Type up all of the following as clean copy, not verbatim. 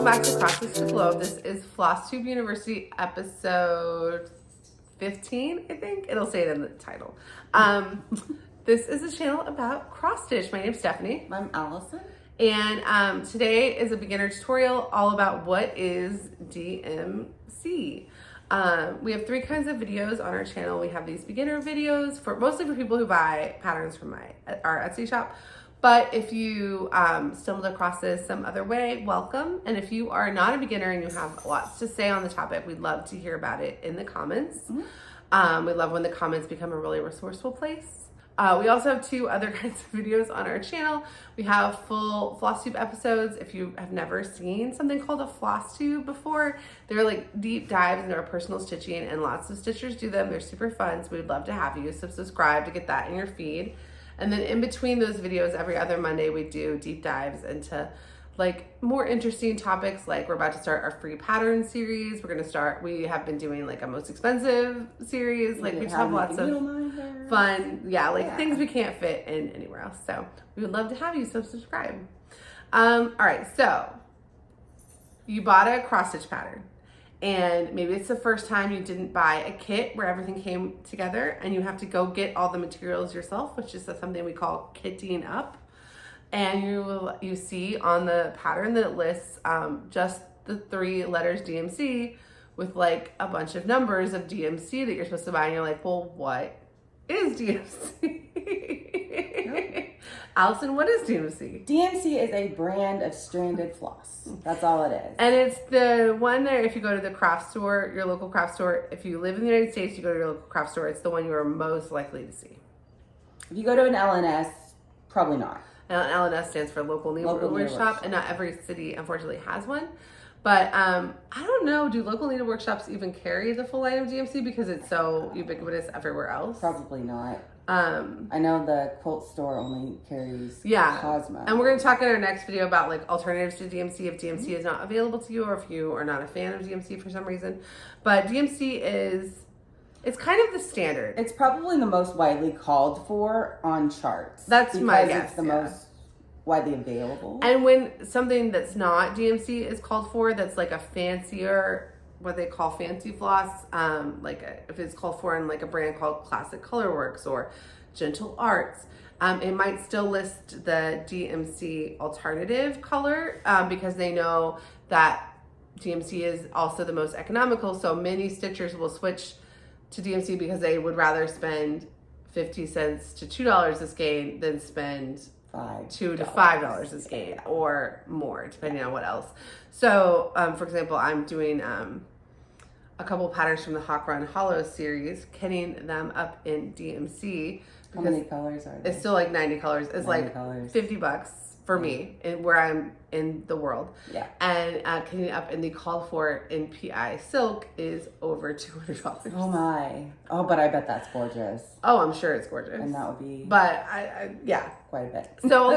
welcome back to Across the Globe. This is Flosstube University episode 15, I think. It'll say it in the title. This is a channel about cross stitch. My name's Stephanie. I'm Allison. And today is a beginner tutorial all about what is DMC. We have three kinds of videos on our channel. We have these beginner videos mostly for people who buy patterns from our Etsy shop. But if you stumbled across this some other way, welcome. And if you are not a beginner and you have lots to say on the topic, we'd love to hear about it in the comments. We love when the comments become a really resourceful place. We also have two other kinds of videos on our channel. We have full Flosstube episodes. If you have never seen something called a Flosstube before, they're like deep dives into our personal stitching, and lots of stitchers do them. They're super fun, so we'd love to have you. So subscribe to get that in your feed. And then in between those videos, every other Monday, we do deep dives into like more interesting topics. Like we're about to start our free pattern series. We have been doing like a most expensive series. Like we just have lots of fun. Things we can't fit in anywhere else. So we would love to have you, so subscribe. All right, so you bought a cross stitch pattern. And maybe it's the first time you didn't buy a kit where everything came together and you have to go get all the materials yourself, which is something we call kitting up. And you see on the pattern that it lists just the 3 letters DMC with like a bunch of numbers of DMC that you're supposed to buy. And you're like, well, what is DMC? Allison, what is DMC? DMC is a brand of stranded floss. That's all it is. And it's the one there, if you go to the craft store, your local craft store, if you live in the United States, you go to your local craft store, it's the one you are most likely to see. If you go to an LNS, probably not. LNS stands for Local Needle Workshop, and not every city, unfortunately, has one. But I don't know, do local needle workshops even carry the full line of DMC because it's so ubiquitous everywhere else? Probably not. I know the quilt store only carries Cosmo. And we're going to talk in our next video about like alternatives to DMC if DMC is not available to you or if you are not a fan of DMC for some reason. But DMC it's kind of the standard. It's probably the most widely called for on charts. That's my guess. It's the most widely available. And when something that's not DMC is called for, that's like a fancier, what they call fancy floss, if it's called for in like a brand called Classic Colorworks or Gentle Arts, it might still list the DMC alternative color because they know that DMC is also the most economical. So many stitchers will switch to DMC because they would rather spend 50 cents to $2 a skein than spend $2 to $5 a skein or more, depending on what else. So, for example, I'm doing a couple patterns from the Hawk Run Hollow series, kitting them up in DMC. How many colors are there? It's still like 90 colors. It's like colors. $50 for me where I'm in the world. Yeah. And kitting up in the called for in PI silk is over $200. Oh my. Oh, but I bet that's gorgeous. Oh, I'm sure it's gorgeous. And that would be. But yeah. Quite a bit. So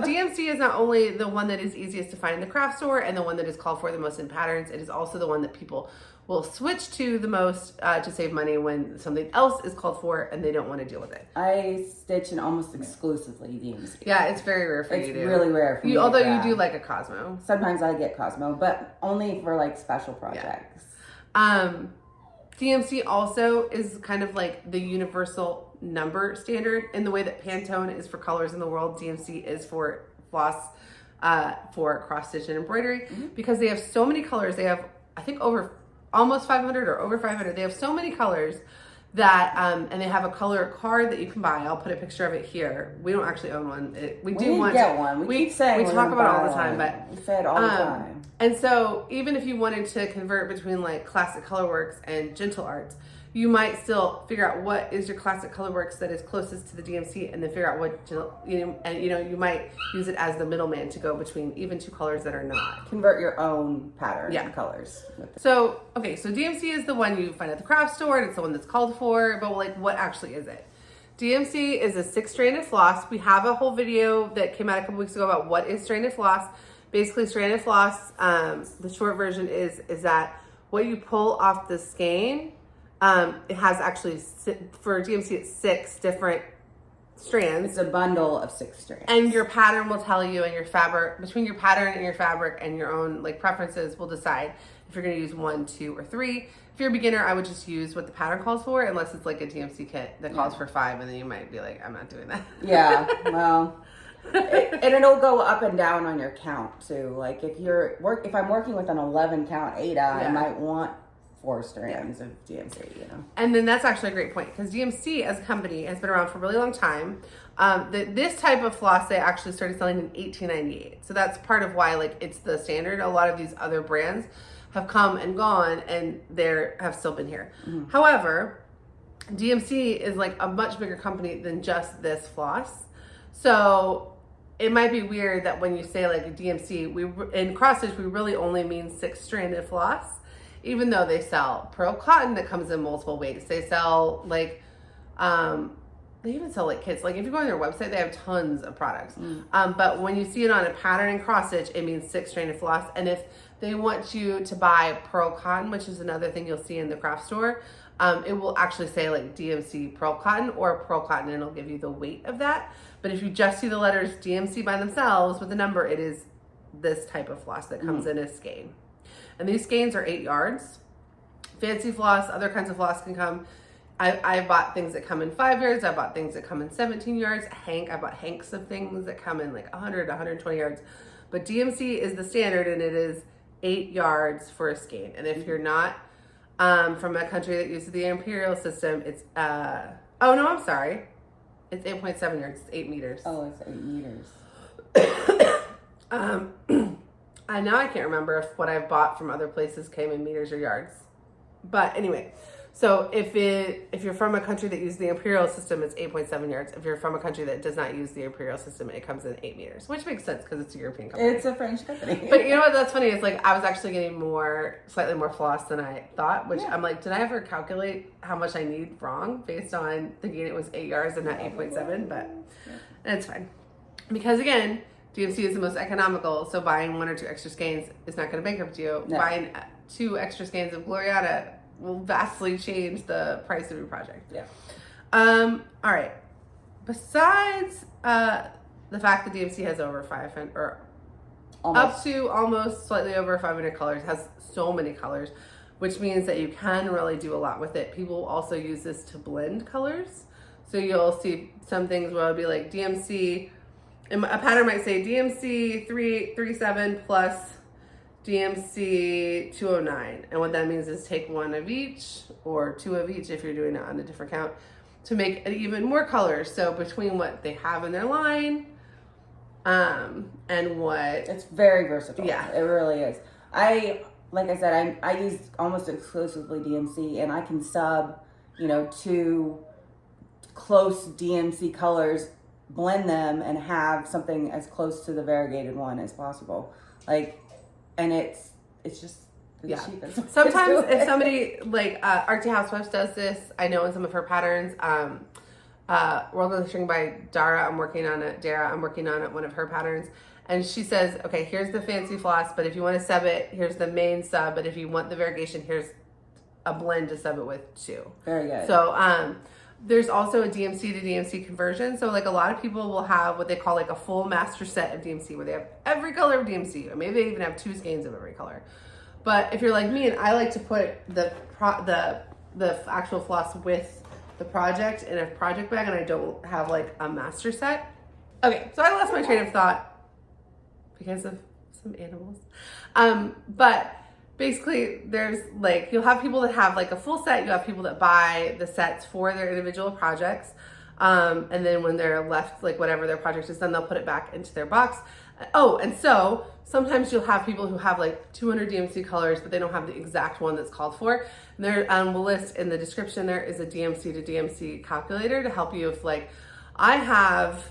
DMC is not only the one that is easiest to find in the craft store and the one that is called for the most in patterns, it is also the one that people will switch to the most to save money when something else is called for and they don't want to deal with it. I stitch in almost exclusively DMC. Yeah, it's very rare for you to do. It's really rare for me. Although you do like a Cosmo. Sometimes I get Cosmo, but only for like special projects. Yeah. DMC also is kind of like the universal number standard in the way that Pantone is for colors in the world. DMC is for floss, for cross stitch and embroidery, because they have so many colors. They have, I think, almost 500 or over 500. They have so many colors that, and they have a color card that you can buy. I'll put a picture of it here. We don't actually own one. We do want to get one. We keep saying we talk about it all the time, but we say it all the time. And so even if you wanted to convert between like Classic Colorworks and Gentle Arts, you might still figure out what is your Classic Colorworks that is closest to the DMC, and then figure out what you might use it as the middleman to go between even two colors that are not. Convert your own pattern and colors. So DMC is the one you find at the craft store, and it's the one that's called for. But like, what actually is it? DMC is a 6-stranded floss. We have a whole video that came out a couple weeks ago about what is stranded floss. Basically, stranded floss. The short version is that what you pull off the skein. It has actually, for DMC, it's 6 different strands. It's a bundle of 6 strands. And your pattern will tell you, and your fabric, between your pattern and your fabric and your own like preferences will decide if you're going to use 1, 2, or 3. If you're a beginner, I would just use what the pattern calls for, unless it's like a DMC kit that calls for 5, and then you might be like, I'm not doing that. Yeah, well, and it'll go up and down on your count too. Like if I'm working with an 11 count Ada, I might want 4 strands of DMC, you know. And then that's actually a great point, because DMC as a company has been around for a really long time. This type of floss they actually started selling in 1898, so that's part of why like it's the standard. A lot of these other brands have come and gone, and have still been here. Mm-hmm. However, DMC is like a much bigger company than just this floss, so it might be weird that when you say like a DMC, in cross stitch we really only mean 6-stranded floss. Even though they sell pearl cotton that comes in multiple weights. They sell like, they even sell like kits. Like if you go on their website, they have tons of products. But when you see it on a pattern and cross stitch, it means 6-stranded floss. And if they want you to buy pearl cotton, which is another thing you'll see in the craft store, it will actually say like DMC pearl cotton or pearl cotton, and it'll give you the weight of that. But if you just see the letters DMC by themselves with the number, it is this type of floss that comes in a skein. And these skeins are 8 yards. Fancy floss, other kinds of floss can come. I bought things that come in 5 yards. I bought things that come in 17 yards. I bought hanks of things that come in like 100, 120 yards. But DMC is the standard, and it is 8 yards for a skein. And if you're not from a country that uses the imperial system, it's, oh no, I'm sorry. It's 8.7 yards. It's 8 meters. Oh, it's 8 meters. Now I can't remember if what I've bought from other places came in meters or yards. But anyway, so if you're from a country that uses the imperial system, it's 8.7 yards. If you're from a country that does not use the imperial system, it comes in 8 meters, which makes sense because it's a European company. It's a French company. But you know what? That's funny. It's like I was actually getting slightly more floss than I thought, which I'm like, did I ever calculate how much I need wrong based on thinking it was 8 yards and not 8.7? But it's fine. Because again, DMC is the most economical, so buying 1 or 2 extra skeins is not going to bankrupt you. No. Buying 2 extra skeins of Gloriana will vastly change the price of your project. Yeah. All right. Besides the fact that DMC has over 500, or up to almost slightly over 500 colors, has so many colors, which means that you can really do a lot with it. People also use this to blend colors. So you'll see some things where it'll be like DMC, and a pattern might say DMC 337 plus DMC 209. And what that means is take 1 of each or 2 of each if you're doing it on a different count to make it even more colors. So between what they have in their line and what... It's very versatile. Yeah. It really is. Like I said, I use almost exclusively DMC, and I can sub, 2 close DMC colors, blend them, and have something as close to the variegated one as possible. And it's just the cheapest. Sometimes if somebody like Artsy Housewives does this, I know in some of her patterns, World of the String by Dara, I'm working on one of her patterns. And she says, okay, here's the fancy floss, but if you want to sub it, here's the main sub. But if you want the variegation, here's a blend to sub it with too. Very good. So there's also a DMC to DMC conversion. So like a lot of people will have what they call like a full master set of DMC where they have every color of DMC, or maybe they even have 2 skeins of every color. But if you're like me and I like to put the actual floss with the project in a project bag, and I don't have like a master set. Okay, so I lost my train of thought because of some animals. But basically there's like, you'll have people that have like a full set, you have people that buy the sets for their individual projects. And then when they're left, like whatever their project is done, they'll put it back into their box. Oh, and so sometimes you'll have people who have like 200 DMC colors, but they don't have the exact one that's called for. And there, we'll list in the description, there is a DMC to DMC calculator to help you if like, I have,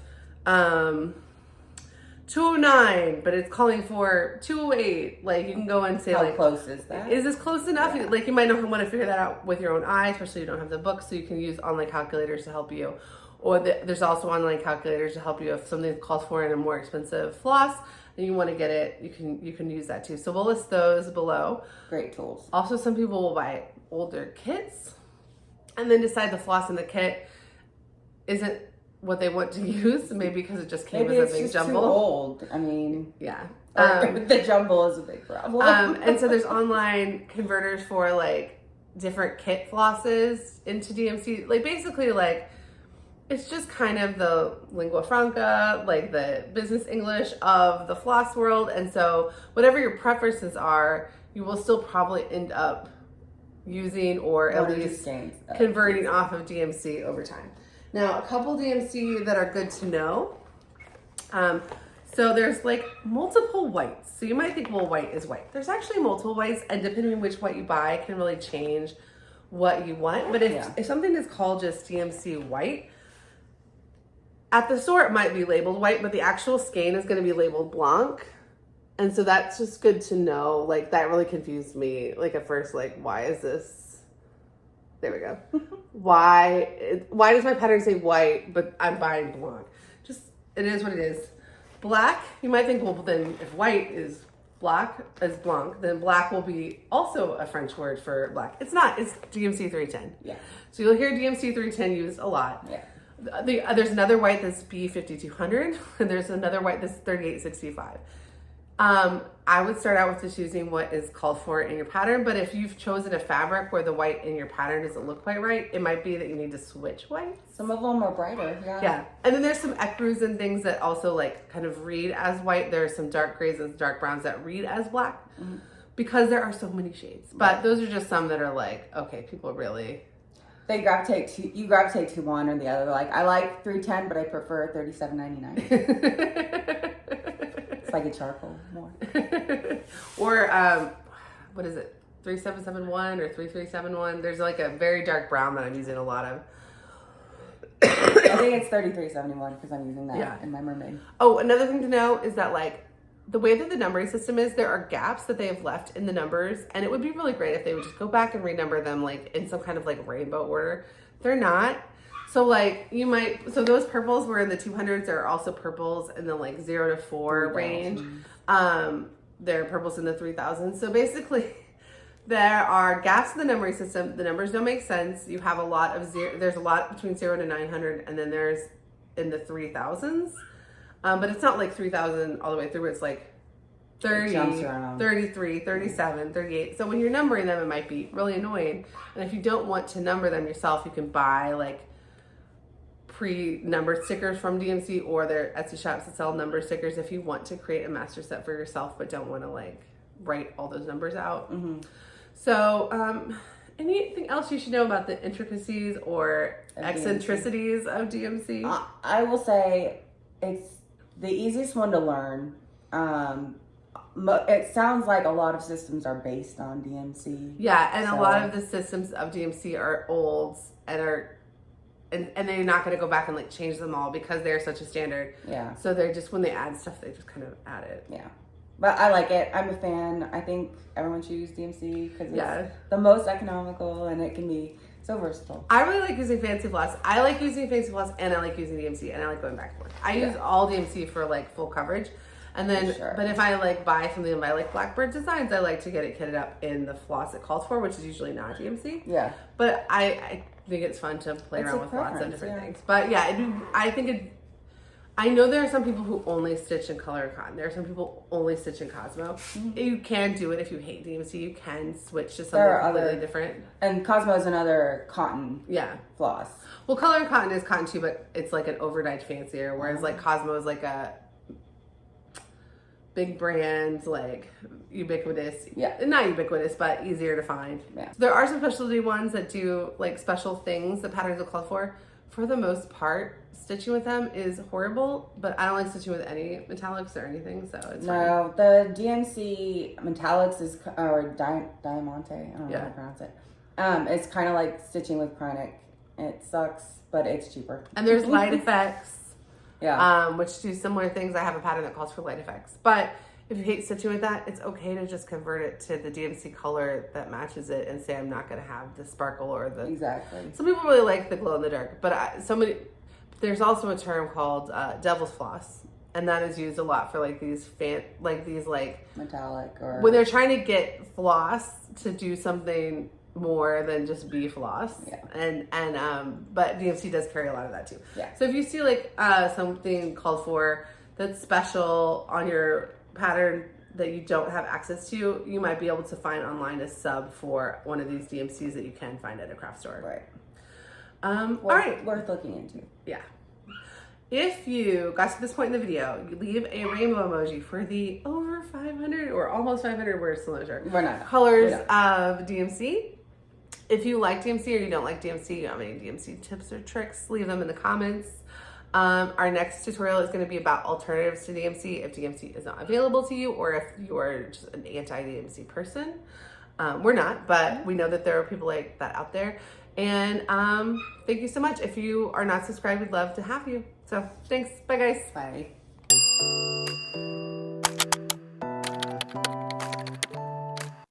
209, but it's calling for 208. Like you can go and say, how close is that? Is this close enough? Yeah. Like you might not want to figure that out with your own eye, especially if you don't have the book. So you can use online calculators to help you. Or there's also online calculators to help you if something's called for in a more expensive floss and you want to get it. You can use that too. So we'll list those below. Great tools. Also, some people will buy older kits and then decide the floss in the kit isn't what they want to use, maybe because it just came Maybe as it's a big just jumble. too old. I mean, yeah. The jumble is a big problem. And so there's online converters for like different kit flosses into DMC. Like basically like it's just kind of the lingua franca, like the business English of the floss world. And so whatever your preferences are, you will still probably end up using or at least converting off of DMC over time. Now, a couple DMC that are good to know. So there's like multiple whites. So you might think, well, white is white. There's actually multiple whites, and depending on which white you buy, it can really change what you want. But if something is called just DMC white, at the store it might be labeled white, but the actual skein is going to be labeled blanc. And so that's just good to know. Like that really confused me. Like at first, like why is this? There we go. Why does my pattern say white, but I'm buying blanc? Just it is what it is. Black, you might think, well, then if white is black as blanc, then black will be also a French word for black. It's not. It's DMC 310. Yeah. So you'll hear DMC 310 used a lot. Yeah. There's another white that's B5200, and there's another white that's 3865. I would start out with just using what is called for in your pattern, but if you've chosen a fabric where the white in your pattern doesn't look quite right, it might be that you need to switch whites. Some of them are brighter. Yeah. And then there's some ecrus and things that also like kind of read as white. There are some dark grays and dark browns that read as black because there are so many shades. But those are just some that are like, okay, people really... You gravitate to one or the other. Like, I like 310, but I prefer 37.99. It's like a charcoal more. Or, what is it? 3771 or 3371. There's like a very dark brown that I'm using a lot of. I think it's 3371 because I'm using that in my mermaid. Oh, another thing to know is that like the way that the numbering system is, there are gaps that they have left in the numbers, and it would be really great if they would just go back and renumber them like in some kind of like rainbow order. They're not. So like you might, so those purples were in the 200s. There are also purples in the like 0 to 4 range. There are purples in the 3000s. So basically there are gaps in the numbering system. The numbers don't make sense. You have a lot of there's a lot between 0 to 900, and then there's in the 3000s. But it's not like 3000 all the way through. It's like 30, 33, 37, 38. So when you're numbering them, it might be really annoying. And if you don't want to number them yourself, you can buy like pre-numbered stickers from DMC or their Etsy shops that sell number stickers if you want to create a master set for yourself but don't want to like write all those numbers out. So anything else you should know about the intricacies or eccentricities of DMC? I will say it's the easiest one to learn. It sounds like a lot of systems are based on DMC. Yeah, and a lot of the systems of DMC are old and they're not going to go back and like change them all because they're such a standard. Yeah. So they're just, when they add stuff, they just kind of add it. Yeah. But I like it. I'm a fan. I think everyone should use DMC because it's the most economical and it can be so versatile. I really like using Fancy Floss. I like using Fancy Floss and I like using DMC and I like going back and forth. I use all DMC for like full coverage. And then, but if I like buy something by like Blackbird Designs, I like to get it kitted up in the floss it calls for, which is usually not DMC. Yeah. But I think it's fun to play around with lots of different things. But yeah, I know there are some people who only stitch in color and cotton. There are some people who only stitch in Cosmo. You can do it if you hate DMC. You can switch to something completely different. And Cosmo is another cotton floss. Well, color and cotton is cotton too, but it's like an overdyed fancier, whereas like Cosmo is like a big brand, like ubiquitous. Yeah. Not ubiquitous, but easier to find. Yeah. So there are some specialty ones that do like special things that patterns will call for. For the most part, stitching with them is horrible, but I don't like stitching with any metallics or anything, so it's fine. The DMC metallics is, or Diamante, I don't know how to pronounce it. It's kind of like stitching with Chronic. It sucks, but it's cheaper. And there's light effects. Which do similar things. I have a pattern that calls for light effects. But if you hate stitching with that, it's okay to just convert it to the DMC color that matches it and say I'm not going to have the sparkle or the... Exactly. Some people really like the glow in the dark, but there's also a term called devil's floss. And that is used a lot for like these metallic or... When they're trying to get floss to do something more than just bee floss. Yeah. But DMC does carry a lot of that too. Yeah. So if you see like something called for that's special on your pattern that you don't have access to, you might be able to find online a sub for one of these DMCs that you can find at a craft store. Right. All right. Worth looking into. Yeah. If you got to this point in the video, you leave a rainbow emoji for the over 500 or almost 500, we're still not sure, colors of DMC. If you like DMC or you don't like DMC, you have any DMC tips or tricks, leave them in the comments. Our next tutorial is going to be about alternatives to DMC if DMC is not available to you or if you are just an anti-DMC person. We're not, but we know that there are people like that out there. And thank you so much. If you are not subscribed, we'd love to have you. So thanks. Bye, guys. Bye.